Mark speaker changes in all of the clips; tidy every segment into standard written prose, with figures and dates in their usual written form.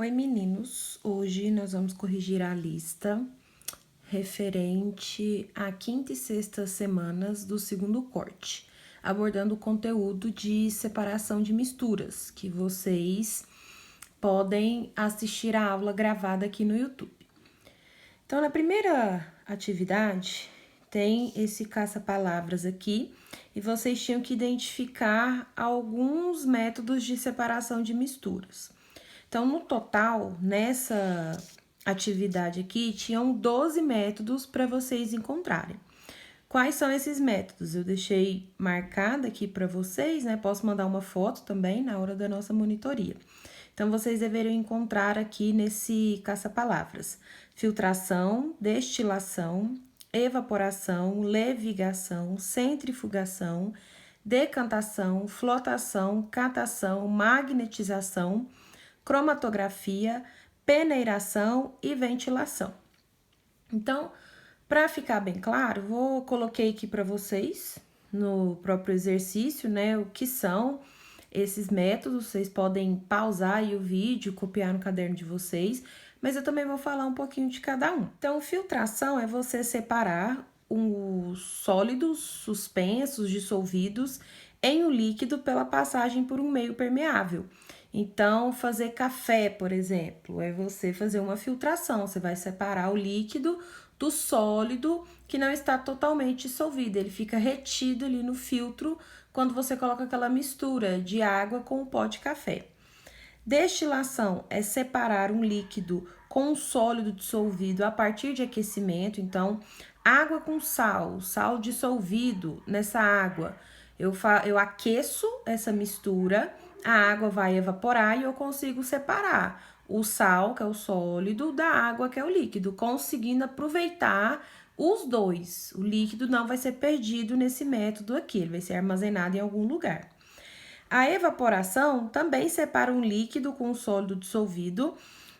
Speaker 1: Oi, meninos! Hoje nós vamos corrigir a lista referente à quinta e sexta semanas do segundo corte, abordando o conteúdo de separação de misturas, que vocês podem assistir a aula gravada aqui no YouTube. Então, na primeira atividade, tem esse caça-palavras aqui, e vocês tinham que identificar alguns métodos de separação de misturas. Então, no total, nessa atividade aqui, tinham 12 métodos para vocês encontrarem. Quais são esses métodos? Eu deixei marcado aqui para vocês, né? Posso mandar uma foto também na hora da nossa monitoria. Então, vocês deveriam encontrar aqui nesse caça-palavras: filtração, destilação, evaporação, levigação, centrifugação, decantação, flotação, catação, magnetização, cromatografia, peneiração e ventilação. Então, para ficar bem claro, coloquei aqui para vocês no próprio exercício, né, o que são esses métodos. Vocês podem pausar aí o vídeo, copiar no caderno de vocês, mas eu também vou falar um pouquinho de cada um. Então, filtração é você separar os sólidos suspensos, dissolvidos em um líquido pela passagem por um meio permeável. Então, fazer café, por exemplo, é você fazer uma filtração. Você vai separar o líquido do sólido que não está totalmente dissolvido. Ele fica retido ali no filtro quando você coloca aquela mistura de água com o pó de café. Destilação é separar um líquido com um sólido dissolvido a partir de aquecimento. Então, água com sal, sal dissolvido nessa água. Eu aqueço essa mistura, a água vai evaporar e eu consigo separar o sal, que é o sólido, da água, que é o líquido, conseguindo aproveitar os dois. O líquido não vai ser perdido nesse método aqui, ele vai ser armazenado em algum lugar. A evaporação também separa um líquido com um sólido dissolvido,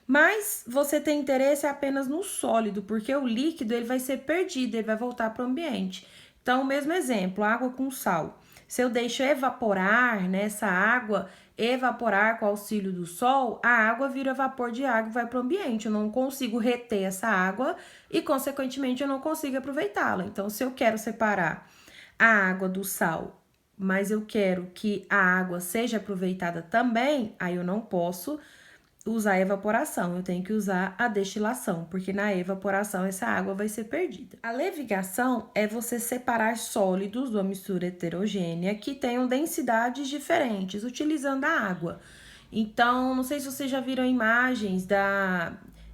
Speaker 1: mas você tem interesse apenas no sólido, porque o líquido ele vai ser perdido, ele vai voltar para o ambiente. Então, o mesmo exemplo, água com sal. Se eu deixo evaporar nessa água, evaporar com o auxílio do sol, a água vira vapor de água e vai para o ambiente. Eu não consigo reter essa água e, consequentemente, eu não consigo aproveitá-la. Então, se eu quero separar a água do sal, mas eu quero que a água seja aproveitada também, aí eu não posso usar a evaporação, eu tenho que usar a destilação, porque na evaporação essa água vai ser perdida. A levigação é você separar sólidos de uma mistura heterogênea que tenham densidades diferentes, utilizando a água. Então, não sei se vocês já viram imagens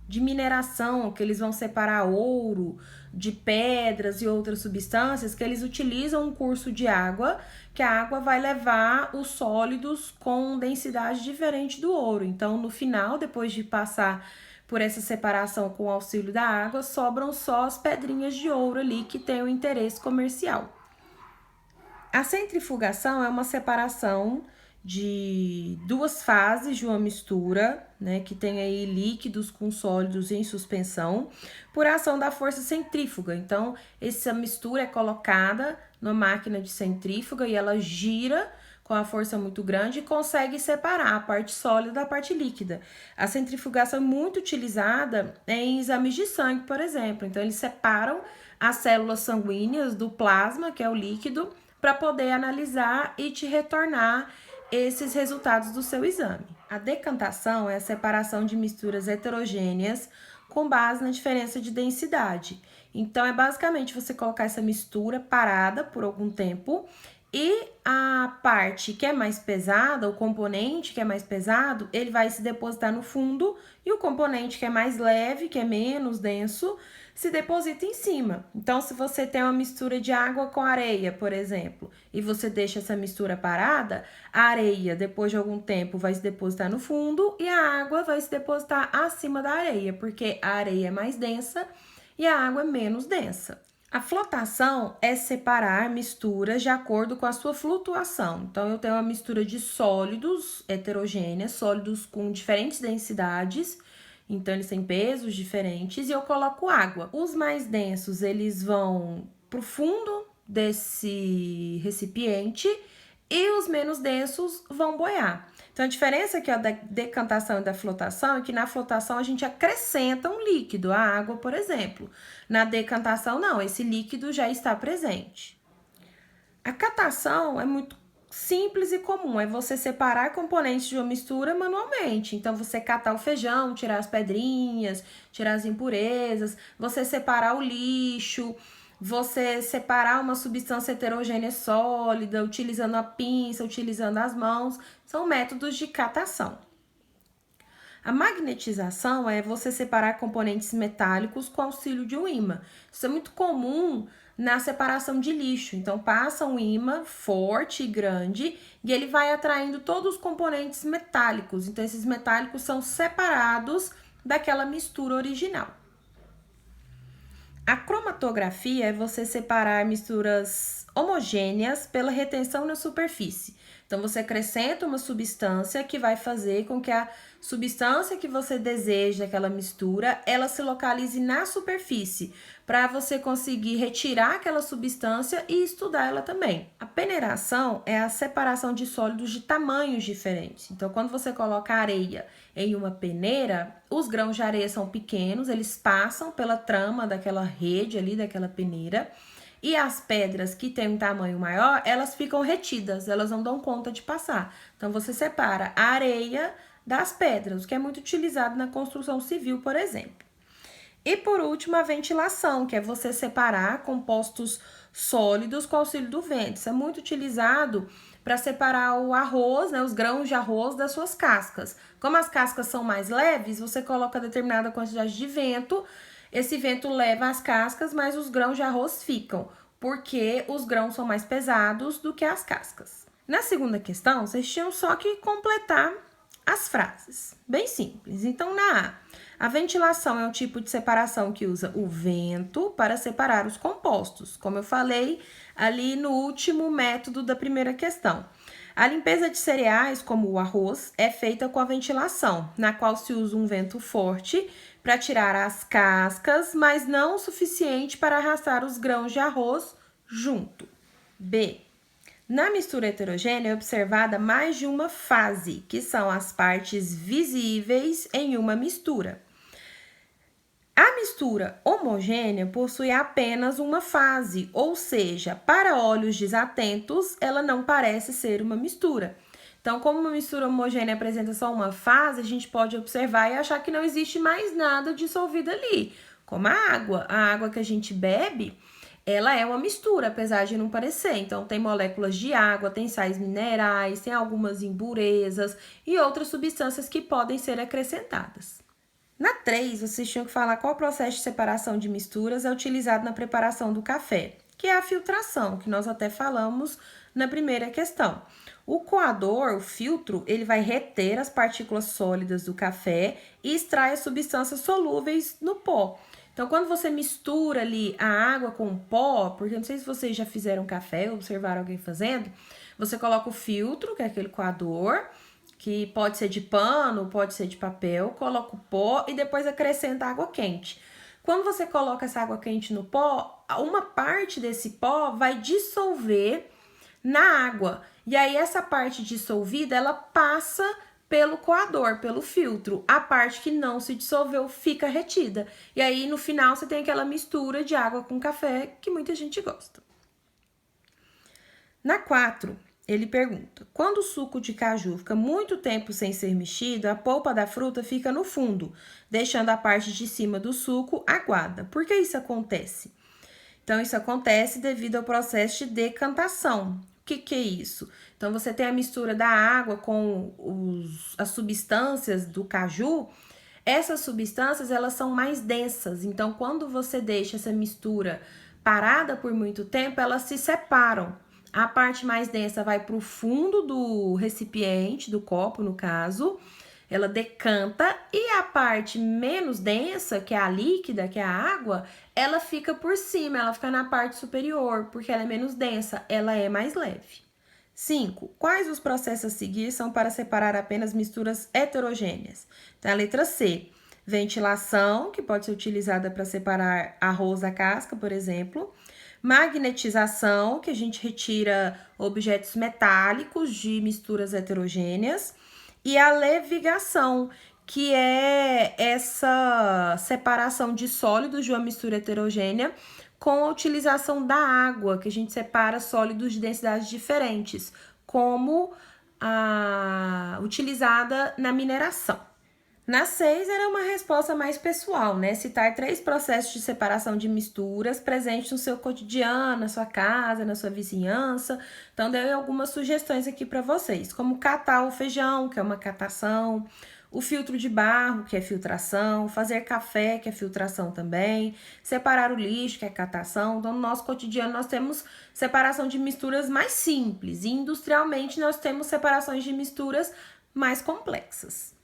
Speaker 1: de mineração, que eles vão separar ouro de pedras e outras substâncias, que eles utilizam um curso de água, que a água vai levar os sólidos com densidade diferente do ouro. Então, no final, depois de passar por essa separação com o auxílio da água, sobram só as pedrinhas de ouro ali que têm o interesse comercial. A centrifugação é uma separação de duas fases de uma mistura, né, que tem aí líquidos com sólidos em suspensão, por ação da força centrífuga. Então, essa mistura é colocada na máquina de centrífuga e ela gira com a força muito grande e consegue separar a parte sólida da parte líquida. A centrifugação é muito utilizada em exames de sangue, por exemplo. Então, eles separam as células sanguíneas do plasma, que é o líquido, para poder analisar e te retornar esses resultados do seu exame. A decantação é a separação de misturas heterogêneas com base na diferença de densidade. Então, é basicamente você colocar essa mistura parada por algum tempo e a parte que é mais pesada, o componente que é mais pesado, ele vai se depositar no fundo e o componente que é mais leve, que é menos denso, se deposita em cima. Então, se você tem uma mistura de água com areia, por exemplo, e você deixa essa mistura parada, a areia, depois de algum tempo, vai se depositar no fundo e a água vai se depositar acima da areia, porque a areia é mais densa e a água é menos densa. A flotação é separar misturas de acordo com a sua flutuação. Então, eu tenho uma mistura de sólidos heterogêneas, sólidos com diferentes densidades, então eles têm pesos diferentes, e eu coloco água. Os mais densos, eles vão pro fundo desse recipiente e os menos densos vão boiar. Então, a diferença aqui ó, da decantação e da flotação é que na flotação a gente acrescenta um líquido, a água, por exemplo. Na decantação, não, esse líquido já está presente. A catação é muito simples e comum, é você separar componentes de uma mistura manualmente. Então, você catar o feijão, tirar as pedrinhas, tirar as impurezas, você separar o lixo, você separar uma substância heterogênea sólida, utilizando a pinça, utilizando as mãos, são métodos de catação. A magnetização é você separar componentes metálicos com auxílio de um ímã. Isso é muito comum na separação de lixo. Então, passa um ímã forte e grande e ele vai atraindo todos os componentes metálicos. Então, esses metálicos são separados daquela mistura original. A cromatografia é você separar misturas homogêneas pela retenção na superfície. Então, você acrescenta uma substância que vai fazer com que a substância que você deseja, aquela mistura, ela se localize na superfície, para você conseguir retirar aquela substância e estudar ela também. A peneiração é a separação de sólidos de tamanhos diferentes. Então, quando você coloca areia em uma peneira, os grãos de areia são pequenos, eles passam pela trama daquela rede ali, daquela peneira, e as pedras que têm um tamanho maior, elas ficam retidas, elas não dão conta de passar. Então, você separa a areia das pedras, o que é muito utilizado na construção civil, por exemplo. E por último, a ventilação, que é você separar compostos sólidos com auxílio do vento. Isso é muito utilizado para separar o arroz, né, os grãos de arroz das suas cascas. Como as cascas são mais leves, você coloca determinada quantidade de vento, esse vento leva as cascas, mas os grãos de arroz ficam, porque os grãos são mais pesados do que as cascas. Na segunda questão, vocês tinham só que completar as frases. Bem simples. Então, na a ventilação é um tipo de separação que usa o vento para separar os compostos, como eu falei ali no último método da primeira questão. A limpeza de cereais, como o arroz, é feita com a ventilação, na qual se usa um vento forte para tirar as cascas, mas não o suficiente para arrastar os grãos de arroz junto. B. Na mistura heterogênea é observada mais de uma fase, que são as partes visíveis em uma mistura. A mistura homogênea possui apenas uma fase, ou seja, para olhos desatentos, ela não parece ser uma mistura. Então, como uma mistura homogênea apresenta só uma fase, a gente pode observar e achar que não existe mais nada dissolvido ali, como a água. A água que a gente bebe, ela é uma mistura, apesar de não parecer. Então, tem moléculas de água, tem sais minerais, tem algumas impurezas e outras substâncias que podem ser acrescentadas. Na 3, vocês tinham que falar qual processo de separação de misturas é utilizado na preparação do café, que é a filtração, que nós até falamos na primeira questão. O coador, o filtro, ele vai reter as partículas sólidas do café e extrai as substâncias solúveis no pó. Então, quando você mistura ali a água com o pó, porque não sei se vocês já fizeram café ou observaram alguém fazendo, você coloca o filtro, que é aquele coador, que pode ser de pano, pode ser de papel, coloca o pó e depois acrescenta água quente. Quando você coloca essa água quente no pó, uma parte desse pó vai dissolver na água. E aí, essa parte dissolvida, ela passa pelo coador, pelo filtro. A parte que não se dissolveu fica retida. E aí, no final, você tem aquela mistura de água com café que muita gente gosta. Na 4, ele pergunta: quando o suco de caju fica muito tempo sem ser mexido, a polpa da fruta fica no fundo, deixando a parte de cima do suco aguada. Por que isso acontece? Então, isso acontece devido ao processo de decantação. O que é isso? Então, você tem a mistura da água com as substâncias do caju. Essas substâncias, elas são mais densas. Então, quando você deixa essa mistura parada por muito tempo, elas se separam. A parte mais densa vai para o fundo do recipiente, do copo, no caso. Ela decanta e a parte menos densa, que é a líquida, que é a água, ela fica por cima, ela fica na parte superior, porque ela é menos densa, ela é mais leve. 5. Quais os processos a seguir são para separar apenas misturas heterogêneas? Então, a letra C, ventilação, que pode ser utilizada para separar arroz da casca, por exemplo. Magnetização, que a gente retira objetos metálicos de misturas heterogêneas. e a levigação, que é essa separação de sólidos de uma mistura heterogênea com a utilização da água, que a gente separa sólidos de densidades diferentes, como a utilizada na mineração. Na 6 era uma resposta mais pessoal, né? Citar 3 processos de separação de misturas presentes no seu cotidiano, na sua casa, na sua vizinhança. Então, dei algumas sugestões aqui para vocês, como catar o feijão, que é uma catação, o filtro de barro, que é filtração, fazer café, que é filtração também, separar o lixo, que é catação. Então, no nosso cotidiano, nós temos separação de misturas mais simples, e industrialmente, nós temos separações de misturas mais complexas.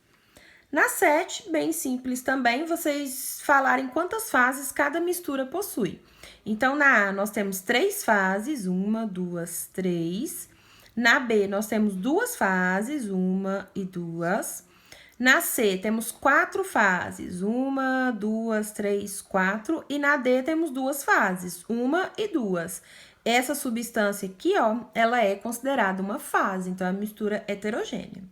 Speaker 1: Na 7, bem simples também, vocês falarem quantas fases cada mistura possui. Então, na A, nós temos 3 fases, 1, 2, 3. Na B, nós temos 2 fases, 1 e 2. Na C, temos 4 fases, 1, 2, 3, 4. E na D, temos 2 fases, 1 e 2. Essa substância aqui, ó, ela é considerada uma fase, então é uma mistura heterogênea.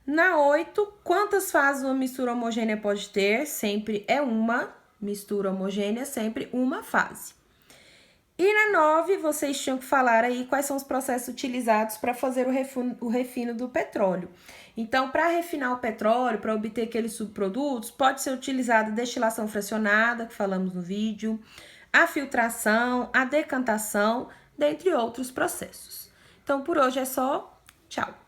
Speaker 1: Na 8, quantas fases uma mistura homogênea pode ter? Sempre é uma mistura homogênea, sempre uma fase. E na 9, vocês tinham que falar aí quais são os processos utilizados para fazer o refino do petróleo. Então, para refinar o petróleo, para obter aqueles subprodutos, pode ser utilizada a destilação fracionada, que falamos no vídeo, a filtração, a decantação, dentre outros processos. Então, por hoje é só. Tchau!